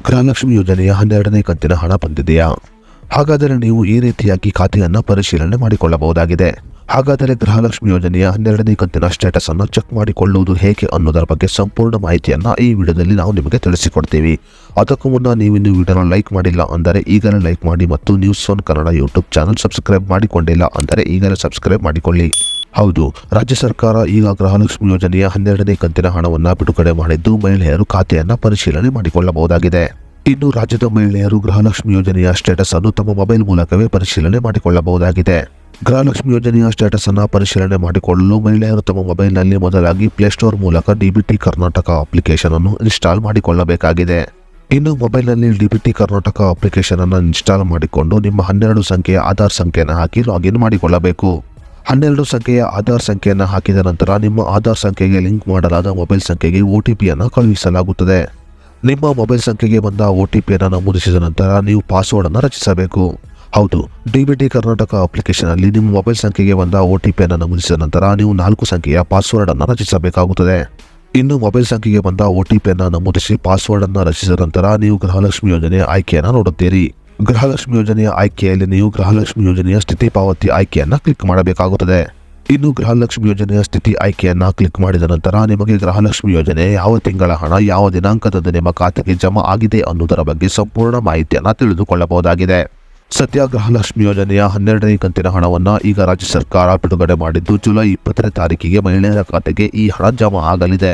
ಗೃಹಲಕ್ಷ್ಮಿ ಯೋಜನೆಯ 12ನೇ ಕಂತಿನ ಹಣ ಬಂದಿದೆಯಾ? ಹಾಗಾದರೆ ನೀವು ಈ ರೀತಿಯಾಗಿ ಖಾತೆಯನ್ನು ಪರಿಶೀಲನೆ ಮಾಡಿಕೊಳ್ಳಬಹುದಾಗಿದೆ. ಹಾಗಾದರೆ ಗೃಹಲಕ್ಷ್ಮಿ ಯೋಜನೆಯ 12ನೇ ಕಂತಿನ ಸ್ಟೇಟಸ್ ಅನ್ನು ಚೆಕ್ ಮಾಡಿಕೊಳ್ಳುವುದು ಹೇಗೆ ಅನ್ನೋದರ ಬಗ್ಗೆ ಸಂಪೂರ್ಣ ಮಾಹಿತಿಯನ್ನು ಈ ವಿಡಿಯೋದಲ್ಲಿ ನಾವು ನಿಮಗೆ ತಿಳಿಸಿಕೊಡ್ತೀವಿ. ಅದಕ್ಕೂ ಮುನ್ನ ನೀವು ಇನ್ನೂ ವಿಡಿಯೋನ ಲೈಕ್ ಮಾಡಿಲ್ಲ ಅಂದರೆ ಈಗಲೇ ಲೈಕ್ ಮಾಡಿ ಮತ್ತು news one Kannada YouTube channel subscribe ಮಾಡಿಕೊಂಡಿಲ್ಲ ಅಂದರೆ ಈಗಲೇ ಸಬ್ಸ್ಕ್ರೈಬ್ ಮಾಡಿಕೊಳ್ಳಿ. ಹೌದು, ರಾಜ್ಯ ಸರ್ಕಾರ ಈಗ ಗೃಹಲಕ್ಷ್ಮಿ ಯೋಜನೆಯ 12ನೇ ಕಂತಿನ ಹಣವನ್ನು ಬಿಡುಗಡೆ ಮಾಡಿದ್ದು ಮಹಿಳೆಯರು ಖಾತೆಯನ್ನು ಪರಿಶೀಲನೆ ಮಾಡಿಕೊಳ್ಳಬಹುದಾಗಿದೆ. ಇನ್ನು ರಾಜ್ಯದ ಮಹಿಳೆಯರು ಗೃಹಲಕ್ಷ್ಮಿ ಯೋಜನೆಯ ಸ್ಟೇಟಸ್ ಅನ್ನು ತಮ್ಮ ಮೊಬೈಲ್ ಮೂಲಕವೇ ಪರಿಶೀಲನೆ ಮಾಡಿಕೊಳ್ಳಬಹುದಾಗಿದೆ. ಗೃಹಲಕ್ಷ್ಮಿ ಯೋಜನೆಯ ಸ್ಟೇಟಸ್ ಅನ್ನು ಪರಿಶೀಲನೆ ಮಾಡಿಕೊಳ್ಳಲು ಮಹಿಳೆಯರು ತಮ್ಮ ಮೊಬೈಲ್ನಲ್ಲಿ ಮೊದಲಾಗಿ ಪ್ಲೇಸ್ಟೋರ್ ಮೂಲಕ ಡಿಬಿಟಿ ಕರ್ನಾಟಕ ಅಪ್ಲಿಕೇಶನ್ ಅನ್ನು ಇನ್ಸ್ಟಾಲ್ ಮಾಡಿಕೊಳ್ಳಬೇಕಾಗಿದೆ. ಇನ್ನು ಮೊಬೈಲ್ನಲ್ಲಿ ಡಿಬಿಟಿ ಕರ್ನಾಟಕ ಅಪ್ಲಿಕೇಶನ್ ಅನ್ನು ಇನ್ಸ್ಟಾಲ್ ಮಾಡಿಕೊಂಡು ನಿಮ್ಮ 12 ಸಂಖ್ಯೆಯ ಆಧಾರ್ ಸಂಖ್ಯೆಯನ್ನು ಹಾಕಿ ಲಾಗಿನ್ ಮಾಡಿಕೊಳ್ಳಬೇಕು. 12 ಸಂಖ್ಯೆಯ ಆಧಾರ್ ಸಂಖ್ಯೆಯನ್ನು ಹಾಕಿದ ನಂತರ ನಿಮ್ಮ ಆಧಾರ್ ಸಂಖ್ಯೆಗೆ ಲಿಂಕ್ ಮಾಡಲಾದ ಮೊಬೈಲ್ ಸಂಖ್ಯೆಗೆ OTP ಅನ್ನು ಕಳುಹಿಸಲಾಗುತ್ತದೆ. ನಿಮ್ಮ ಮೊಬೈಲ್ ಸಂಖ್ಯೆಗೆ ಬಂದ OTP ಅನ್ನು ನಮೂದಿಸಿದ ನಂತರ ನೀವು ಪಾಸ್ವರ್ಡ್ ಅನ್ನು ರಚಿಸಬೇಕು. ಹೌದು, ಡಿಬಿಟಿ ಕರ್ನಾಟಕ ಅಪ್ಲಿಕೇಶನ್ ಅಲ್ಲಿ ನಿಮ್ಮ ಮೊಬೈಲ್ ಸಂಖ್ಯೆಗೆ ಬಂದ OTP ಅನ್ನು ನಮೂದಿಸಿದ ನಂತರ ನೀವು 4 ಸಂಖ್ಯೆಯ ಪಾಸ್ವರ್ಡ್ ಅನ್ನು ರಚಿಸಬೇಕಾಗುತ್ತದೆ. ಇನ್ನು ಮೊಬೈಲ್ ಸಂಖ್ಯೆಗೆ ಬಂದ OTP ಅನ್ನು ನಮೂದಿಸಿ ಪಾಸ್ವರ್ಡ್ ಅನ್ನು ರಚಿಸಿದ ನಂತರ ನೀವು ಗೃಹಲಕ್ಷ್ಮಿ ಯೋಜನೆಯ ಆಯ್ಕೆಯನ್ನು ನೋಡುತ್ತೀರಿ. ಗೃಹಲಕ್ಷ್ಮಿ ಯೋಜನೆಯ ಆಯ್ಕೆಯಲ್ಲಿ ನೀವು ಗೃಹಲಕ್ಷ್ಮಿ ಯೋಜನೆಯ ಸ್ಥಿತಿ ಪಾವತಿ ಆಯ್ಕೆಯನ್ನು ಕ್ಲಿಕ್ ಮಾಡಬೇಕಾಗುತ್ತದೆ. ಇನ್ನು ಗೃಹಲಕ್ಷ್ಮಿ ಯೋಜನೆಯ ಸ್ಥಿತಿ ಆಯ್ಕೆಯನ್ನು ಕ್ಲಿಕ್ ಮಾಡಿದ ನಂತರ ನಿಮಗೆ ಗೃಹಲಕ್ಷ್ಮಿ ಯೋಜನೆ ಯಾವ ತಿಂಗಳ ಹಣ ಯಾವ ದಿನಾಂಕದಂದು ನಿಮ್ಮ ಖಾತೆಗೆ ಜಮಾ ಆಗಿದೆ ಅನ್ನುವುದರ ಬಗ್ಗೆ ಸಂಪೂರ್ಣ ಮಾಹಿತಿಯನ್ನು ತಿಳಿದುಕೊಳ್ಳಬಹುದಾಗಿದೆ. ಸದ್ಯ ಗೃಹಲಕ್ಷ್ಮಿ ಯೋಜನೆಯ 12ನೇ ಕಂತಿನ ಹಣವನ್ನು ಈಗ ರಾಜ್ಯ ಸರ್ಕಾರ ಬಿಡುಗಡೆ ಮಾಡಿದ್ದು ಜುಲೈ 20ನೇ ತಾರೀಕಿಗೆ ಮಹಿಳೆಯರ ಖಾತೆಗೆ ಈ ಹಣ ಜಮಾ ಆಗಲಿದೆ.